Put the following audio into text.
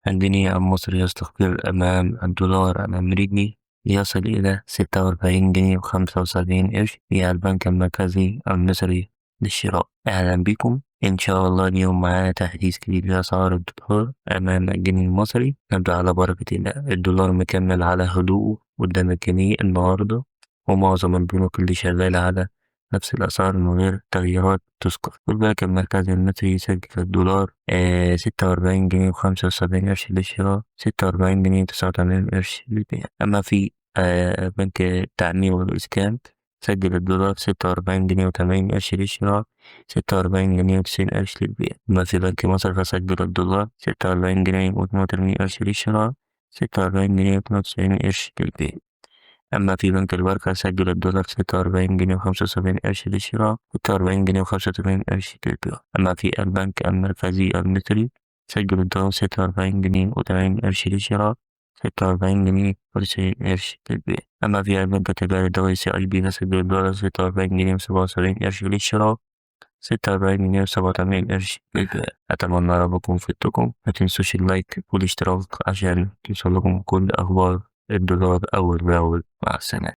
الجنيه المصري يستقر أمام الدولار الأمريكي ليصل إلى 46 جنيه و75 قرش في البنك المركزي المصري للشراء. أهلا بكم. إن شاء الله اليوم معانا تحديث جديد لأسعار الدولار أمام الجنيه المصري. نبدأ على بركة الله. الدولار مكمل على هدوءه قدام الجنيه النهاردة، ومعظم البنوك اللي شغالة على نفس الأسعار من غير تغييرات تذكر. والبنك المركزي المصري يسجل الدولار 46 جنيه و75 قرش للشراء، 46 جنيه و89 قرش للبيع. أما في بنك التعمير والإسكان سجل الدولار 46 جنيه و80 قرش للشراء، 46 جنيه و90 قرش للبيع. أما في بنك مصر فسجل الدولار 46 جنيه و82 قرش للشراء، 46 جنيه و92 قرش للبيع. أما في بنك البركة سجل الدولار 46 جنيه و75 قرش للشراء، 46 جنيه و85 قرش للبيع. أما في البنك المركزي المصري سجل الدولار 46 جنيه و80 قرش للشراء، 46 جنيه و90 قرش للبيع. أما في البنك التجاري الدولي CIB فسجل الدولار 46 جنيه و77 قرش للشراء، 46 جنيه و87 قرش للبيع. أتمنى ربكم فدتكم. متنسوش اللايك والاشتراك عشان توصلكم كل أخبار الدولار أول بأول. مع السلامة.